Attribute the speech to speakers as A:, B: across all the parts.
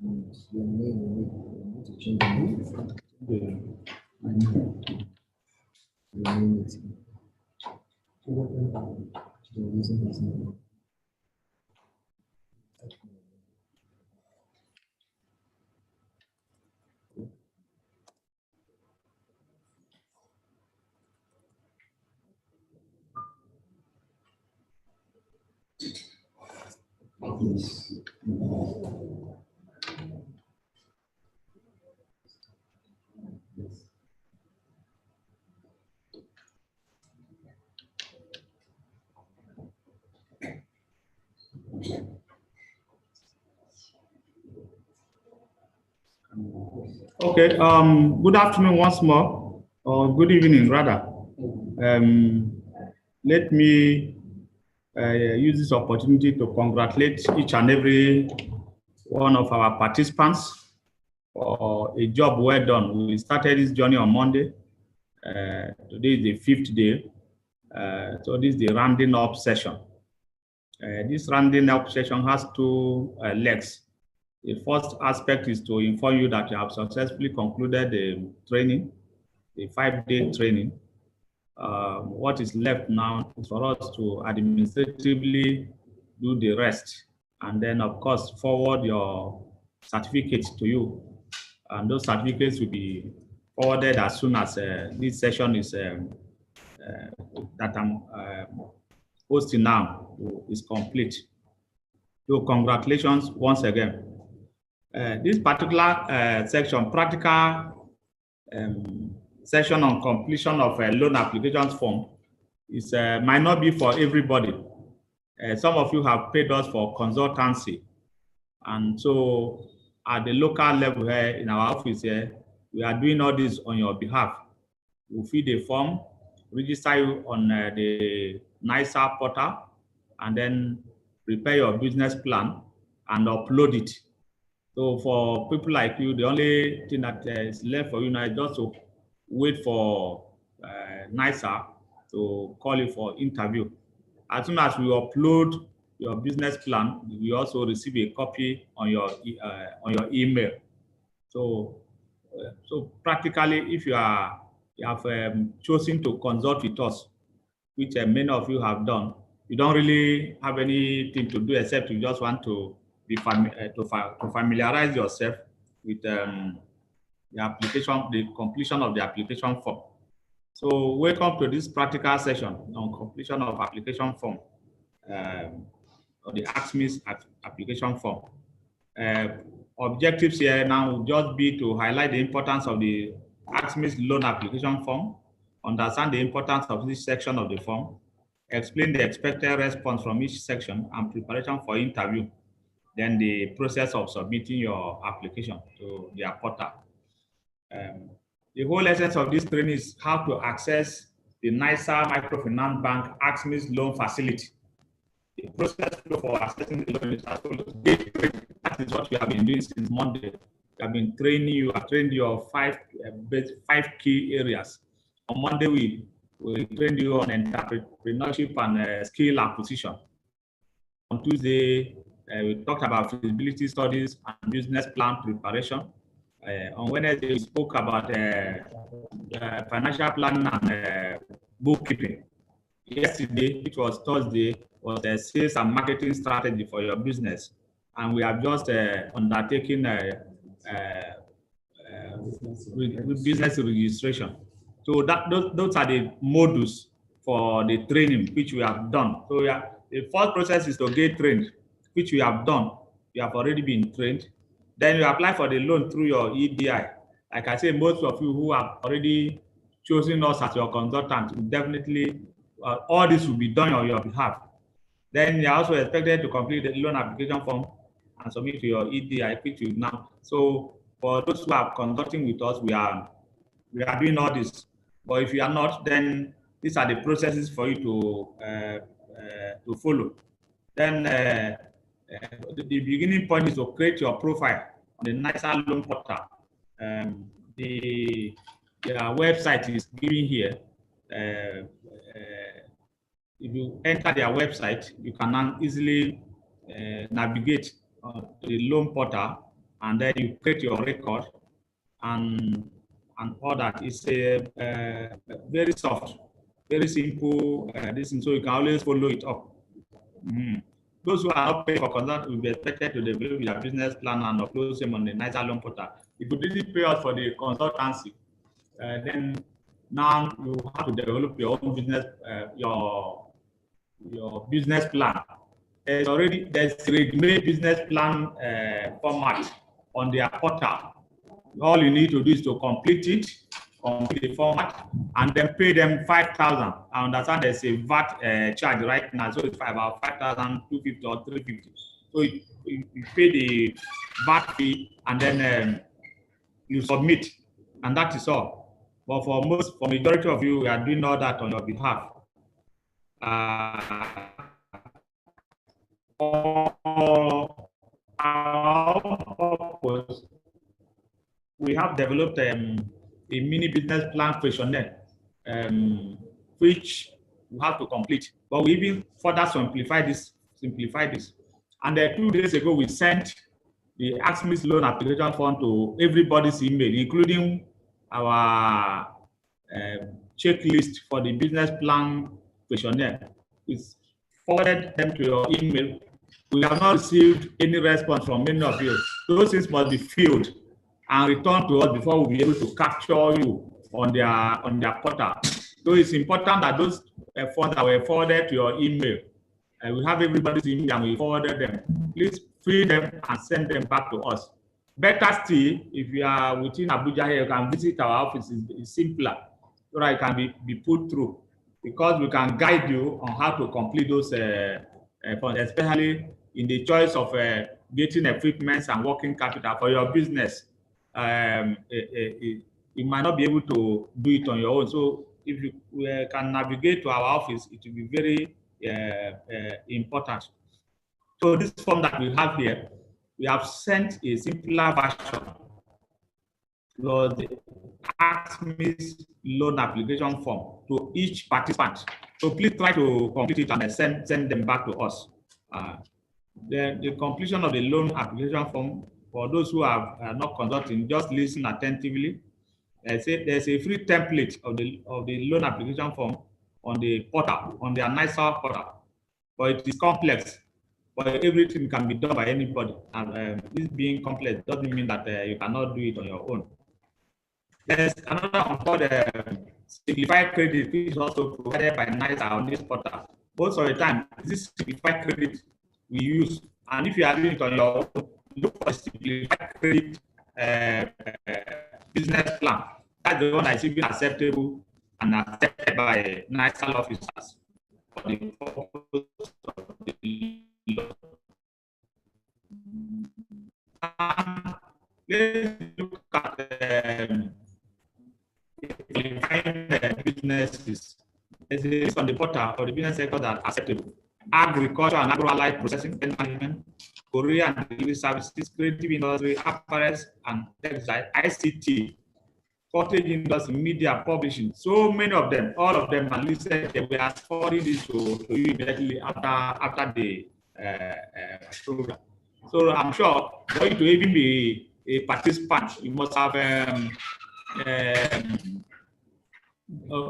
A: Your name, we need to change the name. Using his name. Yes.
B: Okay, good afternoon once more, or good evening rather. Let me use this opportunity to congratulate each and every one of our participants for a job well done. We started this journey on Monday. Today is the 5th day. So this is the rounding up session. This rounding up session has two legs. The first aspect is to inform you that you have successfully concluded the training, the 5-day training. What is left now is for us to administratively do the rest, and then of course forward your certificates to you. And those certificates will be forwarded as soon as this session is that I'm hosting now is complete. So congratulations once again. This particular section, practical session on completion of a loan application form, is might not be for everybody. Some of you have paid us for consultancy, and so at the local level here in our office here, we are doing all this on your behalf. We'll fill the form, register you on the NISA portal, and then prepare your business plan and upload it. So for people like you, the only thing that is left for you now is just to wait for NISA to call you for interview. As soon as we upload your business plan, we also receive a copy on your email. So practically, if you have chosen to consult with us, which many of you have done, you don't really have anything to do except you just want to be to familiarize yourself with the application, the completion of the application form. So welcome to this practical session on completion of application form, or the AMEX application form. Objectives here now will just be to highlight the importance of the AMEX loan application form, understand the importance of this section of the form, explain the expected response from each section and preparation for interview, then the process of submitting your application to their portal. The whole essence of this training is how to access the NISA Microfinance Bank AMEX loan facility. The process for accessing the loan is as follows. That is what we have been doing since Monday. We have been training you. I trained you on five key areas. On Monday, we trained you on entrepreneurship and skill acquisition. On Tuesday, we talked about feasibility studies and business plan preparation. On Wednesday, we spoke about financial planning and bookkeeping. Yesterday, which was Thursday, was a sales and marketing strategy for your business. And we have just undertaken business registration. So those are the modules for the training which we have done. So the first process is to get trained, which we have done. You have already been trained. Then you apply for the loan through your EDI. Like I say, most of you who have already chosen us as your consultant, definitely all this will be done on your behalf. Then you are also expected to complete the loan application form and submit to your EDI, which you now. So for those who are conducting with us, we are doing all this. But if you are not, then these are the processes for you to follow. Then the beginning point is to create your profile on the NISA loan portal. The website is given here. If you enter their website, you can now easily navigate to the loan portal and then you create your record and all that. It's a very soft, very simple this thing, so you can always follow it up. Those who are not paying for consultant will be expected to develop their business plan and upload them on the NISA loan portal. If you didn't pay us for the consultancy, then now you have to develop your own business, your business plan. There's a ready-made business plan format on their portal. All you need to do is to complete it, complete the format, and then pay them 5,000. I understand there's a VAT charge right now, so it's about 5,250 or 350. So you pay the VAT fee, and then you submit, and that is all. But for majority of you, we are doing all that on your behalf. We have developed a mini business plan questionnaire, which we have to complete. But we even further simplify this. And 2 days ago, we sent the AMEX loan application form to everybody's email, including our checklist for the business plan questionnaire. We forwarded them to your email. We have not received any response from any of you. Those things must be filled and returned to us before we'll be able to capture you on their portal. So it's important that those forms that were forwarded to your email, we have everybody's email and we forwarded them. Please fill them and send them back to us. Better still, if you are within Abuja here, you can visit our office. It's simpler, so that it can be put through, because we can guide you on how to complete those funds, especially in the choice of getting equipment and working capital for your business. You might not be able to do it on your own. So if you can navigate to our office, it will be very important. So this form that we have here, we have sent a simpler version for the AMEX loan application form to each participant. So please try to complete it and send them back to us. The completion of the loan application form, for those who are not conducting, just listen attentively. There's a free template of the loan application form on the portal, on the NISA portal, but it is complex. But everything can be done by anybody, and this being complex doesn't mean that you cannot do it on your own. There's another one called simplified credit, which is also provided by NISA on this portal. Most of the time, this simplified credit we use, and if you are doing it on your own, look for simplified credit business plan. That's the one that is even acceptable and accepted by NISA officers for the purpose of the law. Let's look at businesses. There's a list on the portal for the business sector that are acceptable: agriculture and agro-allied processing, management, courier and delivery services, creative industry, apparel and textile, ICT, cottage industry, media, publishing. So many of them, all of them are listed. We are forwarding this to you immediately after the program. So I'm sure for you to even be a participant, you must have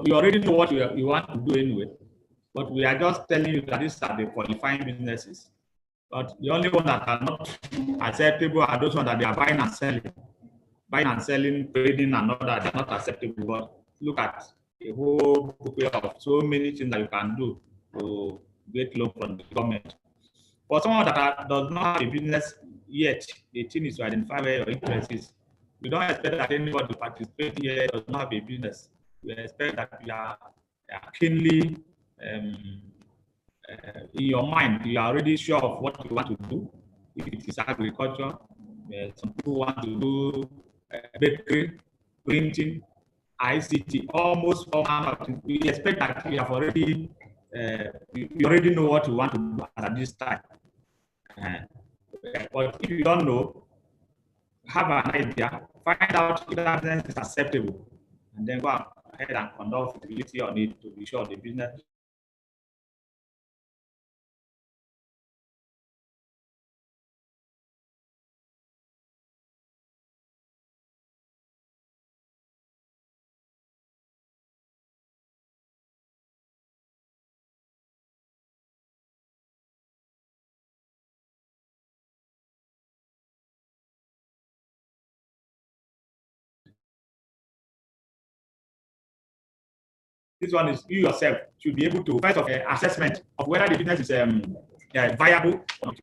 B: you already know what you want to do anyway. But we are just telling you that these are the qualifying businesses. But the only one that are not acceptable are those ones that they are buying and selling, trading, and all that. They're not acceptable. But look at a whole bouquet of so many things that you can do to get loan from the government. For someone that does not have a business yet, the thing is to identify where your interest is. We don't expect that anybody participating here does not have a business. We expect that you are keenly in your mind, you are already sure of what you want to do. If it is agriculture, some people want to do bakery, printing, ICT, almost all manner of things. We expect that you have already you already know what you want to do at this time. But if you don't know, have an idea, find out if that business is acceptable, and then go ahead and conduct feasibility on it to be sure the business This one is you yourself should be able to first of assessment of whether the business is viable or not.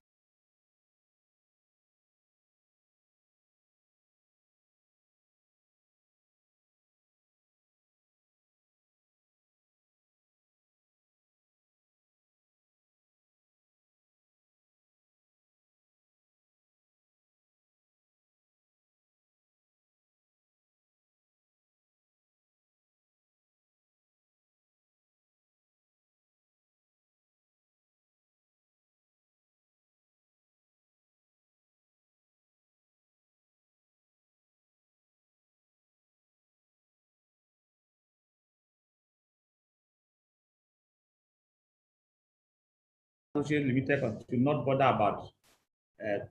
B: Associates Limited should not bother about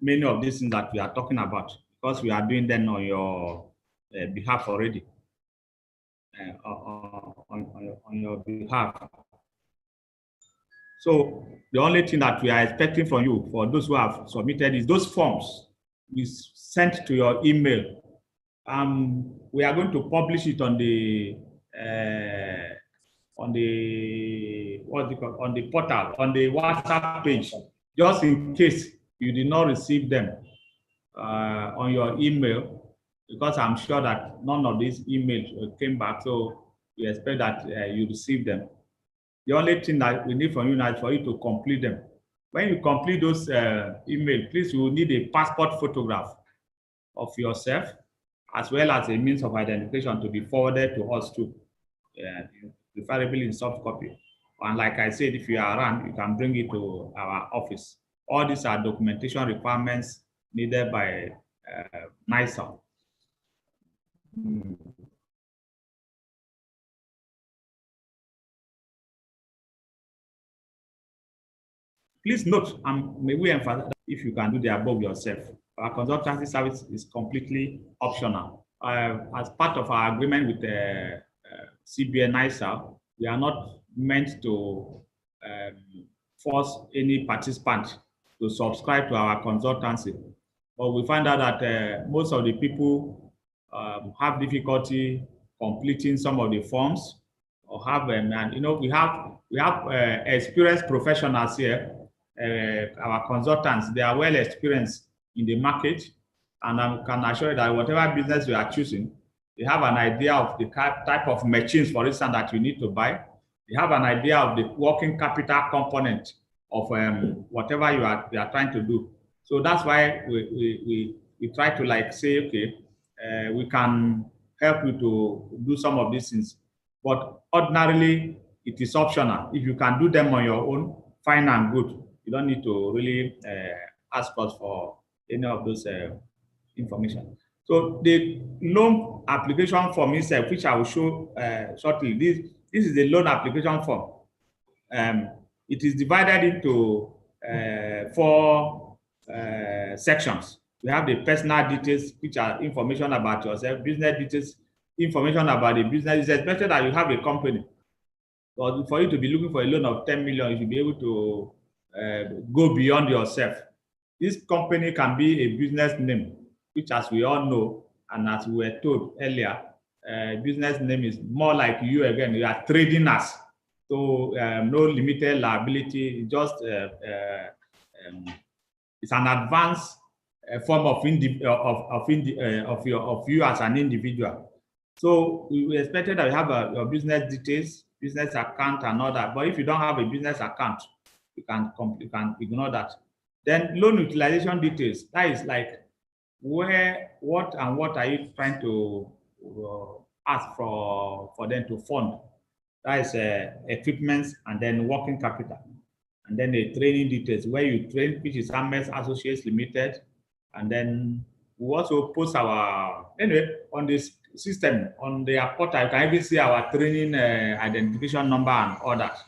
B: many of these things that we are talking about because we are doing them on your behalf already. On your behalf. So the only thing that we are expecting from you, for those who have submitted, is those forms is sent to your email. We are going to publish it on the what's it called, on the portal, on the WhatsApp page, just in case you did not receive them on your email, because I'm sure that none of these emails came back. So we expect that you receive them. The only thing that we need from you now is for you to complete them. When you complete those emails, please, you will need a passport photograph of yourself, as well as a means of identification to be forwarded to us too, preferably in soft copy. And like I said, if you are around, you can bring it to our office. All these are documentation requirements needed by NISA. Please note, may we emphasize that if you can do the above yourself, our consultancy service is completely optional. As part of our agreement with CBN NISA, we are not meant to force any participant to subscribe to our consultancy. But we find out that most of the people have difficulty completing some of the forms, or have, and you know, we have experienced professionals here. Our consultants, they are well experienced in the market, and I can assure you that whatever business you are choosing, they have an idea of the type of machines, for instance, that you need to buy. They have an idea of the working capital component of whatever you are trying to do. So that's why we try to like say, okay, we can help you to do some of these things, but ordinarily it is optional. If you can do them on your own, fine and good. You don't need to really ask us for any of those information. So the loan application form itself, which I will show shortly, this is the loan application form. It is divided into 4 sections. We have the personal details, which are information about yourself, business details, information about the business. It's expected that you have a company. But for you to be looking for a loan of 10 million, you should be able to go beyond yourself. This company can be a business name, which, as we all know, and as we were told earlier, business name is more like you again. You are trading us, so no limited liability. Just it's an advanced form of you as an individual. So we expected that you have your business details, business account, and all that. But if you don't have a business account, you can ignore that. Then loan utilization details. That is like what are you trying to ask for them to fund? That is equipment, and then working capital, and then the training details where you train, which is AMEX Associates Limited, and then we also post our on this system on the portal. You can even see our training identification number and all that.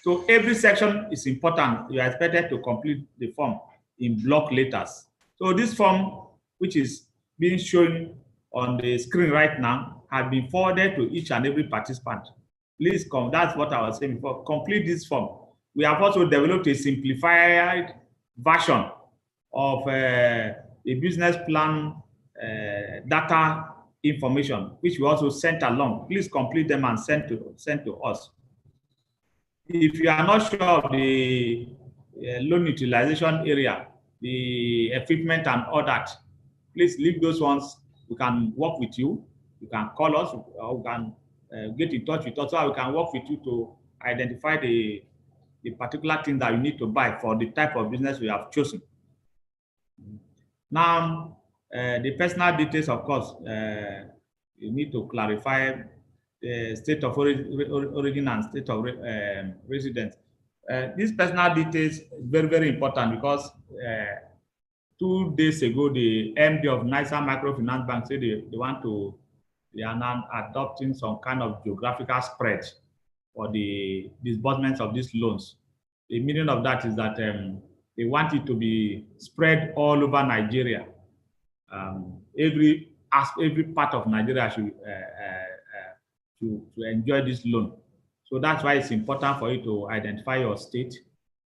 B: So every section is important. You are expected to complete the form in block letters. So this form, which is being shown on the screen right now, has been forwarded to each and every participant. Please come. That's what I was saying before. Complete this form. We have also developed a simplified version of a business plan data information, which we also sent along. Please complete them and send to us. If you are not sure of the loan utilization area, the equipment and all that, please leave those ones. We can work with you. You can call us, or we can get in touch with us, so we can work with you to identify the particular thing that you need to buy for the type of business we have chosen. Now, the personal details, of course, you need to clarify the state of origin and state of residence. These personal details very, very important, because 2 days ago, the MD of NISA Microfinance Bank said they are now adopting some kind of geographical spread for the disbursements of these loans. The meaning of that is that they want it to be spread all over Nigeria. Every part of Nigeria should to enjoy this loan. So that's why it's important for you to identify your state,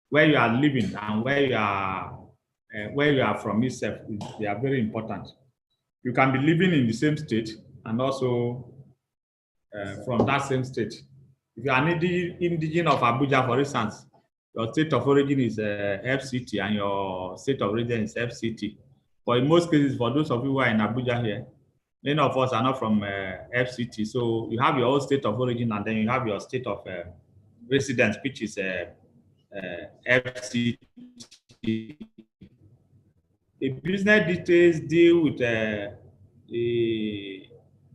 B: where you are living, and where you are from itself. They are very important. You can be living in the same state and also from that same state. If you are an indigenous of Abuja, for instance, your state of origin is FCT and your state of origin is FCT. But in most cases, for those of you who are in Abuja here, many of us are not from FCT. So you have your own state of origin, and then you have your state of residence, which is FCT. The business details deal with the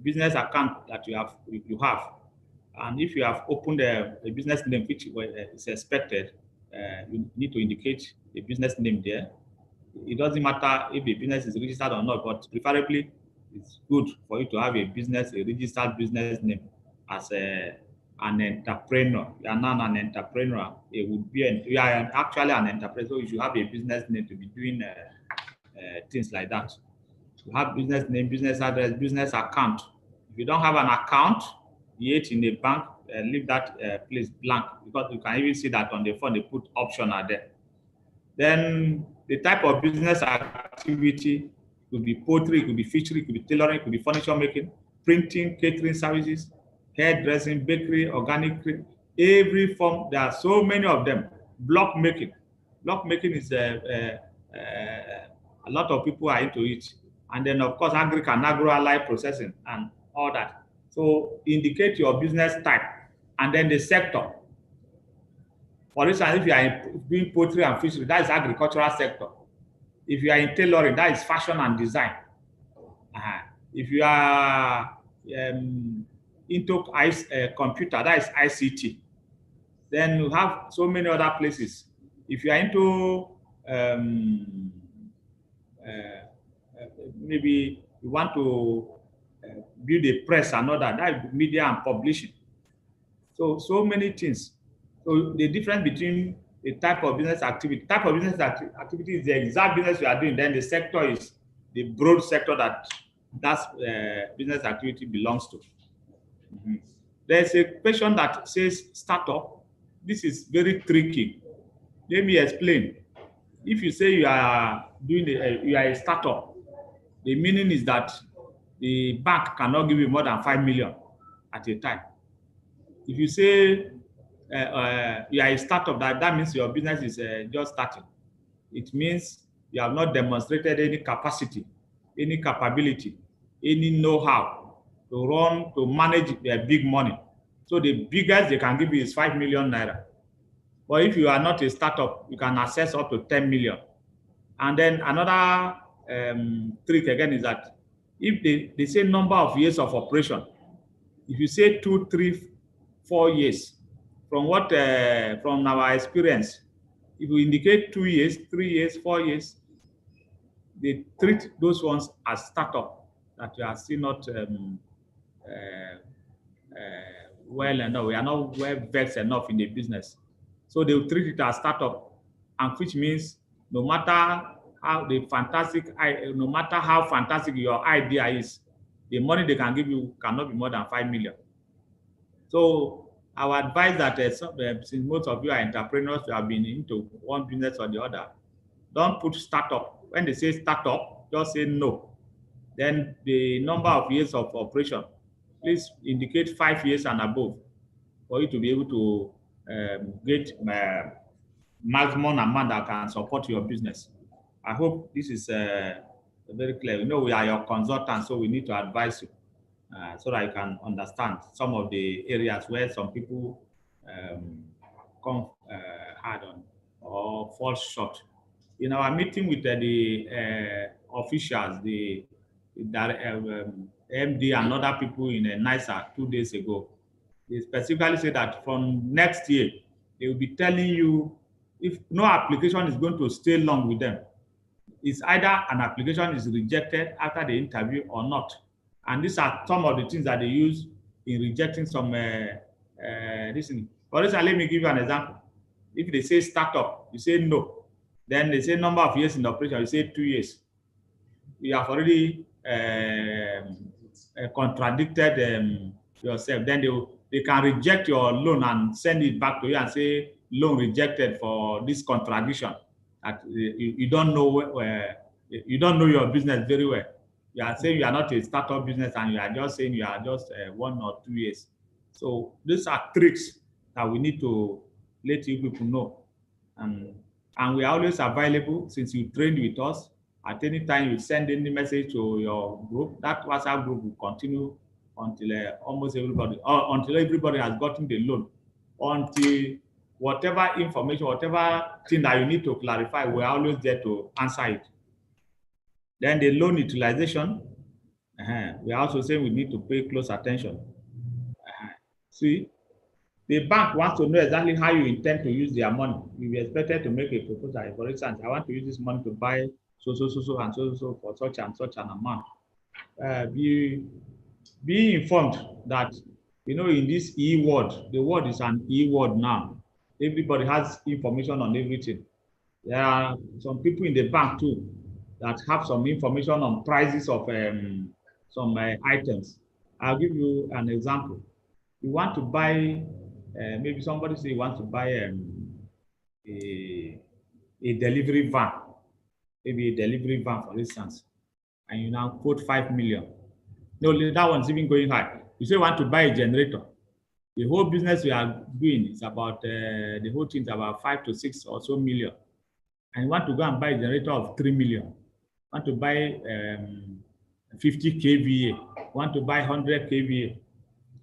B: business account that you have. And if you have opened a business name which is expected, you need to indicate the business name there. It doesn't matter if the business is registered or not, but preferably it's good for you to have a registered business name as an entrepreneur. You are not an entrepreneur. You are actually an entrepreneur, so you should have a business name to be doing things like that. You have business name, business address, business account. If you don't have an account yet in a bank, leave that place blank, because you can even see that on the phone they put optional there. Then the type of business activity could be poultry, it could be fishery, it could be tailoring, it could be furniture making, printing, catering services, hairdressing, bakery, organic, every form. There are so many of them. Block making. Block making is a lot of people are into it. And then, of course, agro-allied processing and all that. So indicate your business type and then the sector. For instance, if you are doing poultry and fishery, that is agricultural sector. If you are in tailoring, that is fashion and design. If you are into computer, that is ICT. Then you have so many other places. If you are into maybe you want to build a press and all that, that is media and publishing. So many things. So the difference between the type of business activity is the exact business you are doing. Then the sector is the broad sector that business activity belongs to. There's a question that says startup. This is very tricky. Let me explain. If you say you are doing you are a startup, the meaning is that the bank cannot give you more than 5 million at a time. If you say you are a startup, that means your business is just starting. It means you have not demonstrated any capacity, any capability, any know-how to manage their big money. So the biggest they can give you is 5 million naira. But if you are not a startup, you can access up to 10 million. And then another trick again is that if they say number of years of operation, if you say 2, 3, 4 years, from our experience, if you indicate 2 years, 3 years, 4 years, they treat those ones as startup that you are still not well enough. We are not well versed enough in the business, so they will treat it as startup, and which means no matter how fantastic your idea is, the money they can give you cannot be more than 5 million. So I would advise that since most of you are entrepreneurs, you have been into one business or the other, don't put startup. When they say startup, just say no. Then the number of years of operation, please indicate 5 years and above for you to be able to get maximum amount that can support your business. I hope this is very clear. You know, we are your consultants, so we need to advise you so that you can understand some of the areas where some people come hard on or fall short. In our meeting with the officials, the MD and other people in NISA 2 days ago, they specifically say that from next year, they will be telling you if no application is going to stay long with them. It's either an application is rejected after the interview or not. And these are some of the things that they use in rejecting some this thing. For instance, let me give you an example. If they say startup, you say no. Then they say number of years in operation, you say 2 years. You have already contradicted yourself. Then they can reject your loan and send it back to you and say loan rejected for this contradiction. That you don't know you don't know your business very well. You are saying you are not a startup business and you are just saying you are just 1 or 2 years. So these are tricks that we need to let you people know. And we are always available since you trained with us. At any time you send any message to your group, that WhatsApp group will continue until almost everybody, or until everybody has gotten the loan. Until whatever information, whatever thing that you need to clarify, we're always there to answer it. Then the loan utilization, we are also saying we need to pay close attention. See, the bank wants to know exactly how you intend to use their money. You be expected to make a proposal. For instance, I want to use this money to buy so and so for such and such an amount. Be informed that, you know, in this E-word, the word is an E-word now. Everybody has information on everything. There are some people in the bank too that have some information on prices of some items. I'll give you an example. You want to buy, maybe somebody say you want to buy a delivery van, maybe a delivery van, for instance, and you now quote 5 million. No, that one's even going high. You say you want to buy a generator. The whole business we are doing is about, the whole thing is about 5 to 6 or so million. And you want to go and buy a generator of 3 million. You want to buy 50 kVA. You want to buy 100 kVA.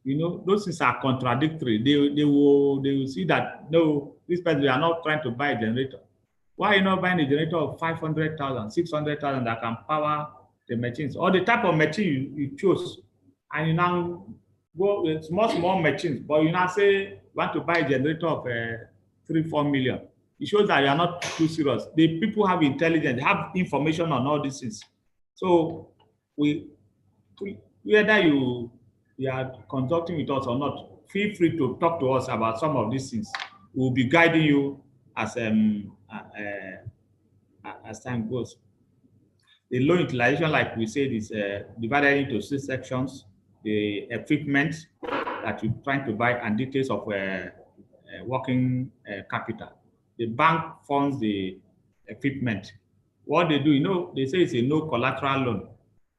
B: You know, those things are contradictory. They will see that, no, this person, we are not trying to buy a generator. Why are you not buying a generator of 500,000, 600,000 that can power the machines, or the type of machine you chose, and you now go with small machines, but you now say you want to buy a generator of 3-4 million. It shows that you are not too serious. The people have intelligence, they have information on all these things. So whether you are consulting with us or not, feel free to talk to us about some of these things. We'll be guiding you as time goes. The loan utilization, like we said, is divided into 6 sections: the equipment that you're trying to buy and details of working capital. The bank funds the equipment. What they do, you know, they say it's a no collateral loan.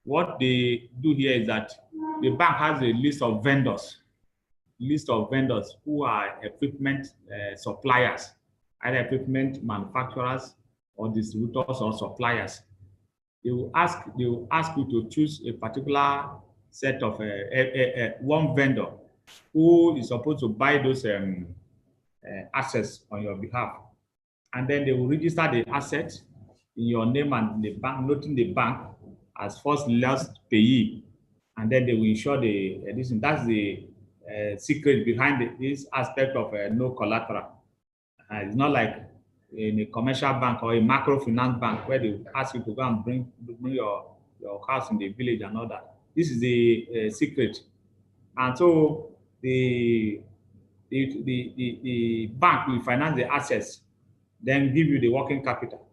B: What they do here is that the bank has a list of vendors who are equipment suppliers, either equipment manufacturers or distributors or suppliers. They will ask you to choose a particular set of one vendor who is supposed to buy those assets on your behalf. And then they will register the assets in your name and the bank, noting the bank as first last payee. And then they will ensure this. That's the secret behind this aspect of no collateral. It's not like in a commercial bank or a microfinance bank where they ask you to go and bring your house in the village and all that. This is the secret. And so the bank will finance the assets, then give you the working capital.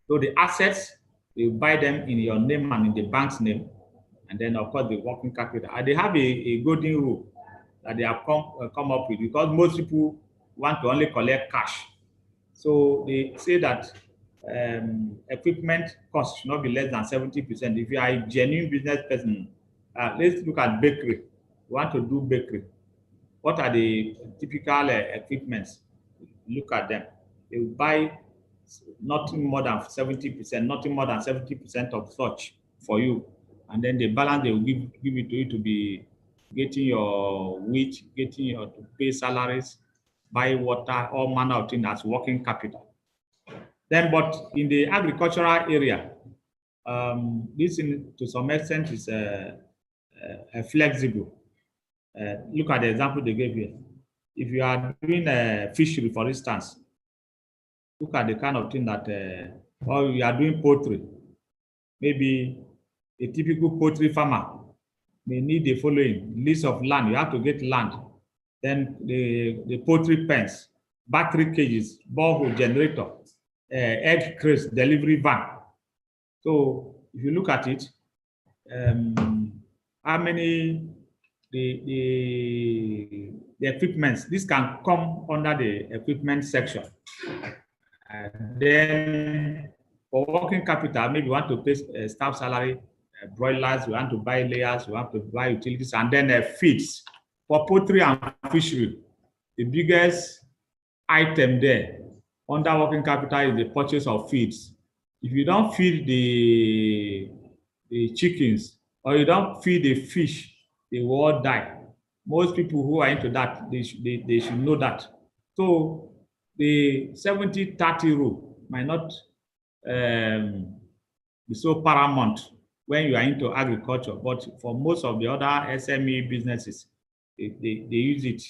B: So the assets, you buy them in your name and in the bank's name, and then of course the working capital. And they have a golden rule that they have come up with, because most people want to only collect cash. So they say that equipment cost should not be less than 70%. If you are a genuine business person, let's look at bakery. You want to do bakery. What are the typical equipments? Look at them. They will buy nothing more than 70%, nothing more than 70% of such for you. And then the balance they will give it to you to be getting your wheat, getting your to pay salaries, buy water, all manner of things as working capital. Then, but in the agricultural area, this to some extent is flexible. Look at the example they gave here. If you are doing a fishery, for instance, look at the kind of thing that, or you are doing poultry. Maybe a typical poultry farmer may need the following list of land. You have to get land. Then the poultry pens, battery cages, borehole generator, egg crates, delivery van. So if you look at it, how many the equipments, this can come under the equipment section. Then for working capital, maybe you want to pay staff salary, broilers, you want to buy layers, you want to buy utilities, and then feeds. For poultry and fishery, the biggest item there under working capital is the purchase of feeds. If you don't feed the chickens or you don't feed the fish, they will all die. Most people who are into that, they should know that. So the 70-30 rule might not be so paramount when you are into agriculture, but for most of the other SME businesses, they use it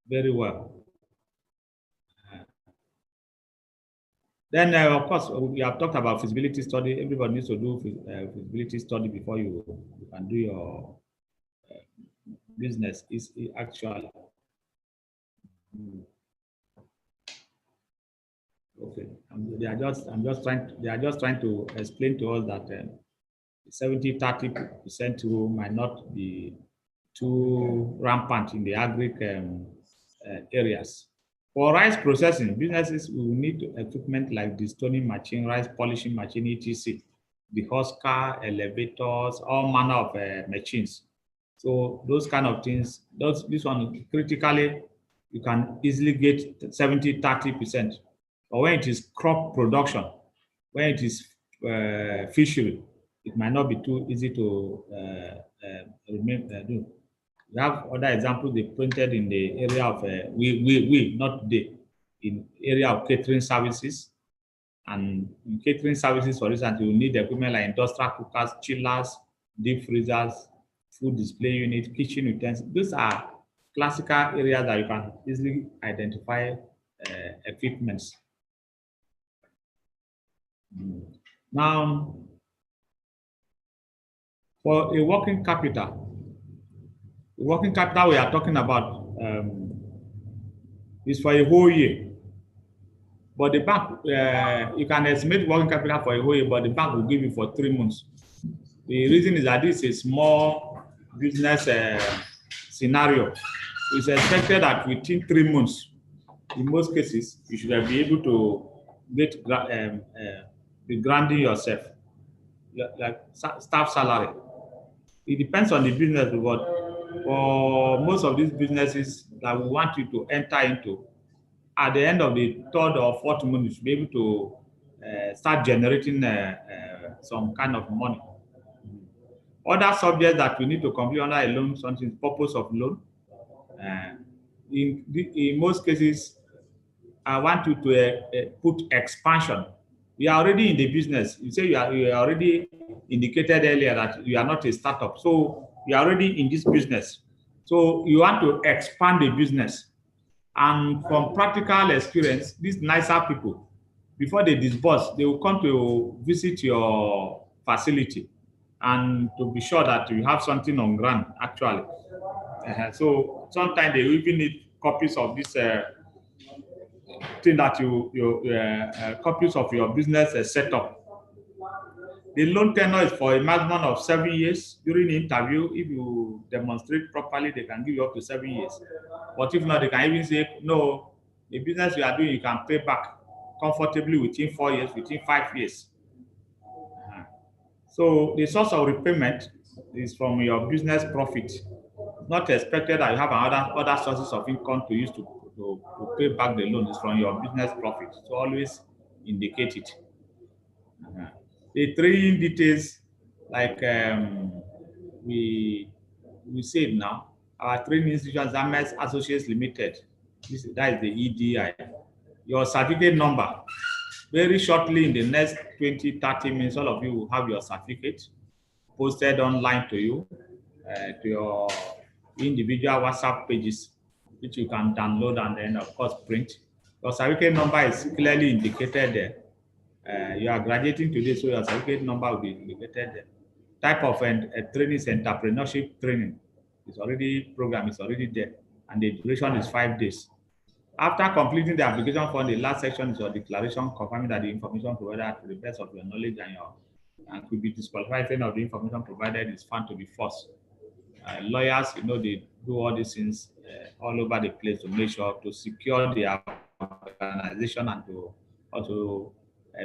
B: very well. Then, of course, we have talked about feasibility study. Everybody needs to do feasibility study before you can do your business. Is actually okay. They are just trying to explain to us that 70-30% rule might not be too rampant in the agri areas. For rice processing, businesses will need equipment like the stoning machine, rice polishing machine, etc., the husker, elevators, all manner of machines. So those kind of things, this one critically, you can easily get 70-30%. But when it is crop production, when it is fishery, it might not be too easy to do. We have other examples they printed in the area of not the in area of catering services. And in catering services, for instance, you need equipment like industrial cookers, chillers, deep freezers, food display unit, kitchen utensils. These are classical areas that you can easily identify equipments. Now, for a working capital, we are talking about is for a whole year. But the bank, you can estimate working capital for a whole year, but the bank will give you for 3 months. The reason is that this is a small business scenario. It's expected that within 3 months, in most cases, you should be able to get be granting yourself like staff salary. It depends on the business, but for most of these businesses that we want you to enter into, at the end of the 3rd or 4th month, you should be able to start generating some kind of money. Other subjects that we need to complete under a loan, something purpose of loan. In most cases, I want you to put expansion. You are already in the business. You say you are already indicated earlier that you are not a startup. So you are already in this business. So you want to expand the business. And from practical experience, these nicer people, before they disburse, they will come to visit your facility and to be sure that you have something on ground, actually. So sometimes they even need copies of this thing that copies of your business setup. The loan tenure is for a maximum of 7 years. During the interview, if you demonstrate properly, they can give you up to 7 years. But if not, they can even say, no, the business you are doing, you can pay back comfortably within 4 years, within 5 years. So the source of repayment is from your business profit. Not expected that you have other sources of income to use to pay back the loan. Is from your business profit. So always indicate it. The trading details, like we said now, our trading institution is AMEX Associates Limited. That is the EDI. Your certificate number. Very shortly, in the next 20-30 minutes, all of you will have your certificate posted online to you, to your individual WhatsApp pages, which you can download and then, of course, print. Your certificate number is clearly indicated there. You are graduating today, so your certificate number will be indicated there. Type of training is entrepreneurship training. It's already program, it's already there, and the duration is 5 days. After completing the application form, the last section is your declaration confirming that the information provided to the best of your knowledge and could be disqualified if any of the information provided is found to be false. Lawyers, they do all these things all over the place to make sure to secure the organization and to also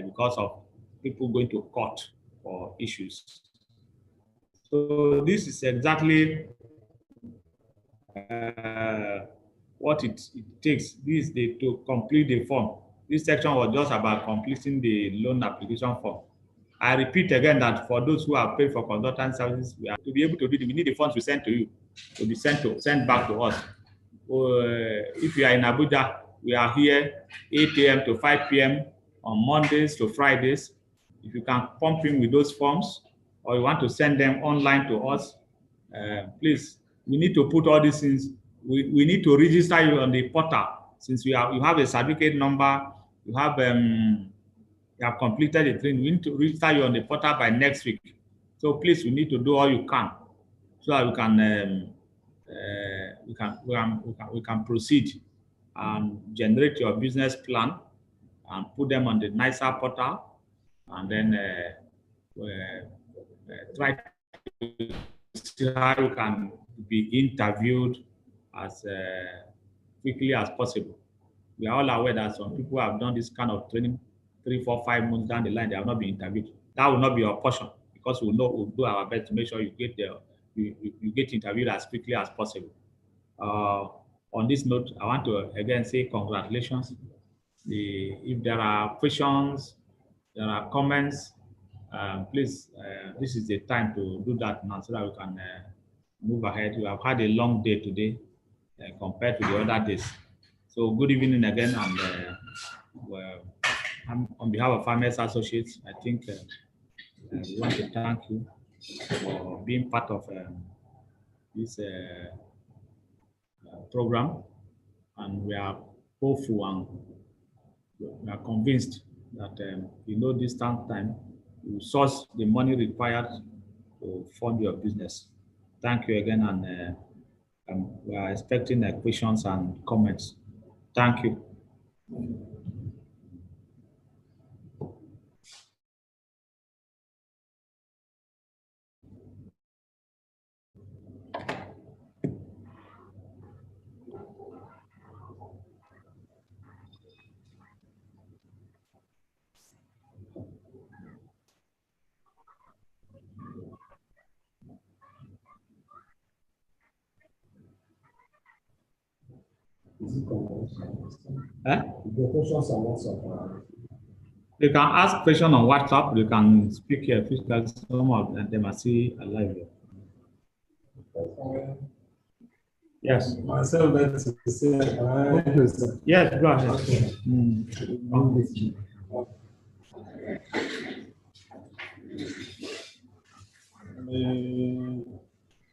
B: because of people going to court for issues. So this is exactly what it takes this day to complete the form. This section was just about completing the loan application form. I repeat again that for those who have paid for consultant services, we are to be able to do it. We need the funds we send to you to be sent back to us. If you are in Abuja, we are here 8 a.m. to 5 p.m. on Mondays to Fridays. If you can pump in with those forms, or you want to send them online to us, please, we need to put all these things. We need to register you on the portal. Since you have a certificate number, you have completed the training, we need to register you on the portal by next week. So please, we need to do all you can so that we can proceed and generate your business plan and put them on the NISA portal, and then try to see how you can be interviewed as quickly as possible. We are all aware that some people have done this kind of training 3, 4, 5 months down the line, they have not been interviewed. That will not be your portion, because we'll do our best to make sure you get interviewed as quickly as possible. On this note, I want to again say congratulations. If there are questions, there are comments, please, this is the time to do that now so that we can move ahead. We have had a long day today compared to the other days. So good evening again, and on behalf of Farmers Associates, I think we want to thank you for being part of this program, and we are hopeful and we are convinced that this time you source the money required to fund your business. Thank you again, and we are expecting questions and comments. Thank you. You can ask questions on WhatsApp. You can speak here. Some of them are still alive. Yes.
C: Myself, that's to say,
B: yes, go ahead.
C: Okay.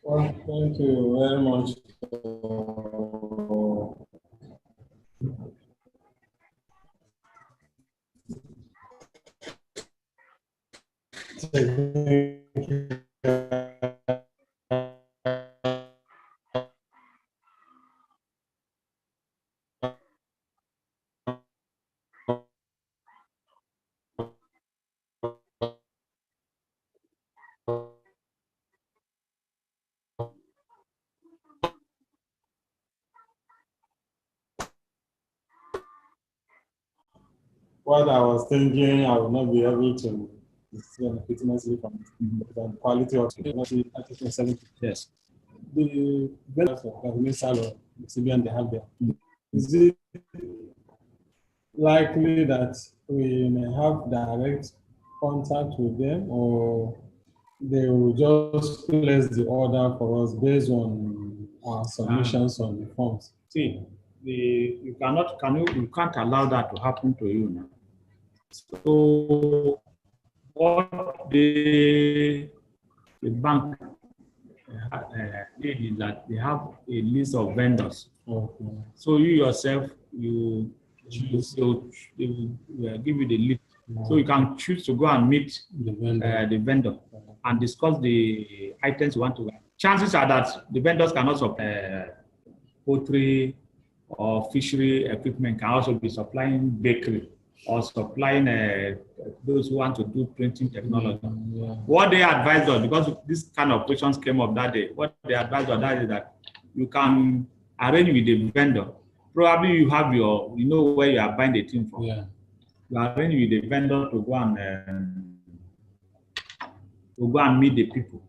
C: Well, thank you very much for taking what I was thinking, I will not be able to legitimacy from the quality of the
B: Yes.
C: the benefits of governmental or civilian they have there. Is it likely that we may have direct contact with them, or they will just place the order for us based on our submissions on the forms?
B: See, you can't allow that to happen to you now. So what the bank did is that they have a list of vendors.
C: Okay.
B: So you yourself, you choose, they will give you the list. So you can choose to go and meet the vendor and discuss the items you want to buy. Chances are that the vendors cannot supply poultry or fishery equipment, can also be supplying bakery or supplying those who want to do printing technology.
C: Yeah.
B: What they advised us, because this kind of questions came up that day, what they advised us that is that you can arrange with the vendor. Probably you have you know where you are buying the thing from.
C: Yeah.
B: You arrange with the vendor to go and meet the people.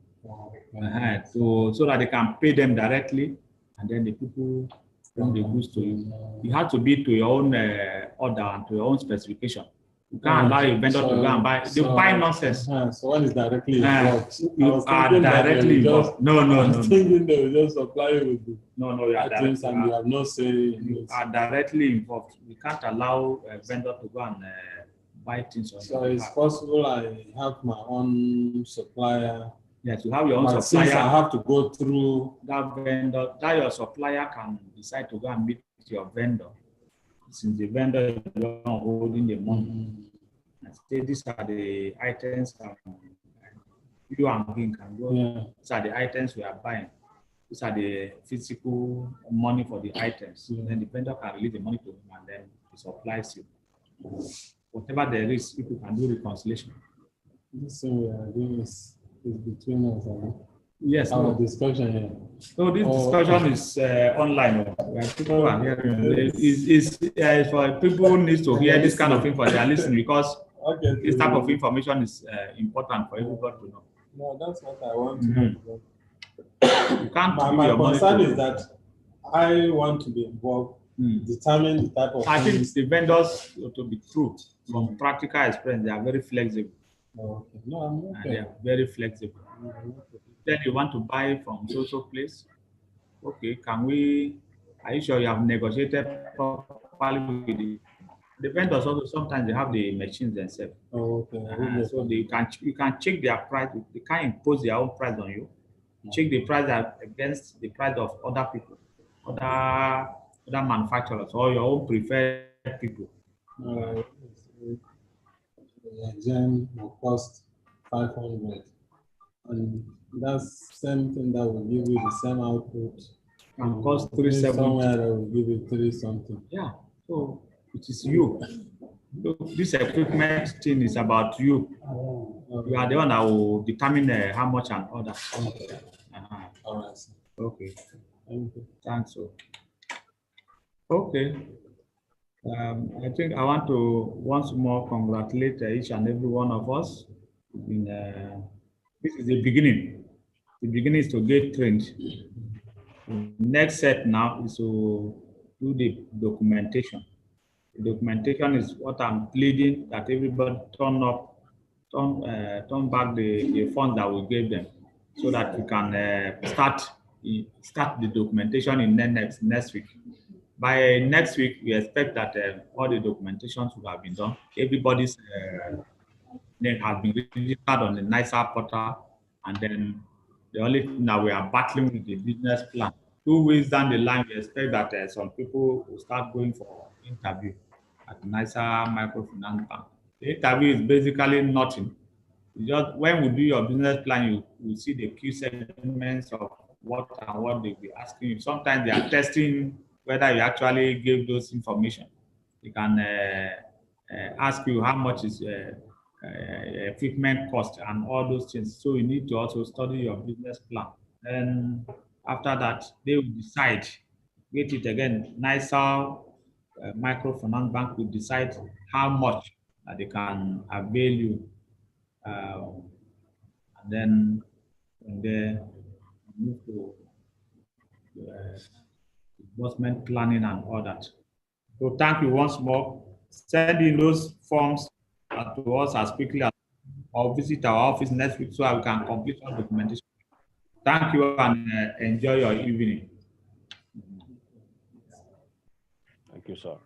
B: So that they can pay them directly, and then the people bring the goods to you. You have to be to your own order and to your own specification. You can't allow a vendor to go and buy. They buy nonsense.
C: So one is directly involved.
B: You are directly involved. No.
C: I was thinking they will just supply you with the
B: No, you are
C: items and you have no say.
B: You are directly involved. We can't allow a vendor to go and buy things.
C: So it's possible I have my own supplier.
B: Yes, you have your own
C: But
B: supplier.
C: since I have to go through
B: that vendor, that your supplier can decide to go and meet your vendor. Since the vendor is the one holding the money, and say these are the items you and him can go.
C: Yeah.
B: These are the items we are buying. These are the physical money for the items.
C: Yeah.
B: Then the vendor can release the money to him, and then he supplies you. Whatever there is, people can do reconciliation.
C: This thing we are doing is between us and
B: Yes.
C: our discussion here.
B: So this discussion is online. Where people are hearing. It's for people who need to hear this kind of info. They are listening because this type of information is important for everybody to know.
C: No, that's what I want to know.
B: You can't.
C: My concern is that I want to be involved, determine the type of.
B: I think the vendors, to be true, from practical experience, they are very flexible.
C: Okay. No, I'm okay.
B: And they are very flexible. Then you want to buy from social place. Okay, are you sure you have negotiated properly with the vendors? Also, sometimes they have the machines themselves.
C: Oh, okay.
B: So you can check their price. They can't impose their own price on you. Check the price against the price of other people, other manufacturers, or your own preferred people.
C: The exam will cost 500, and that's same thing that will give you the same output.
B: Can cost 370.
C: Somewhere that will give you 3 something.
B: Yeah. So it is you. This equipment thing is about you. You are the one that will determine how much and order.
C: Okay. All right.
B: Okay.
C: Thank you.
B: Thanks. Okay. I think I want to once more congratulate each and every one of us. This is the beginning. The beginning is to get trained. The next set now is to do the documentation. The documentation is what I'm pleading that everybody turn back the funds that we gave them, so that we can start the documentation in next week. By next week, we expect that all the documentations will have been done. Everybody's name has been registered on the NISA portal, and then the only thing that we are battling with the business plan. 2 weeks down the line, we expect that some people will start going for interview at NISA Microfinance Bank. The interview is basically nothing. Just when we do your business plan, you see the key segments of what they will be asking you. Sometimes they are testing whether you actually gave those information. They can ask you how much is equipment cost and all those things. So you need to also study your business plan. And after that, they will decide, get it again, NISA microfinance bank will decide how much they can avail you. And then from there, move to disbursement planning and all that. So thank you once more. Send in those forms to us as quickly as, or visit our office next week so we can complete our documentation. Thank you and enjoy your evening.
D: Thank you, sir.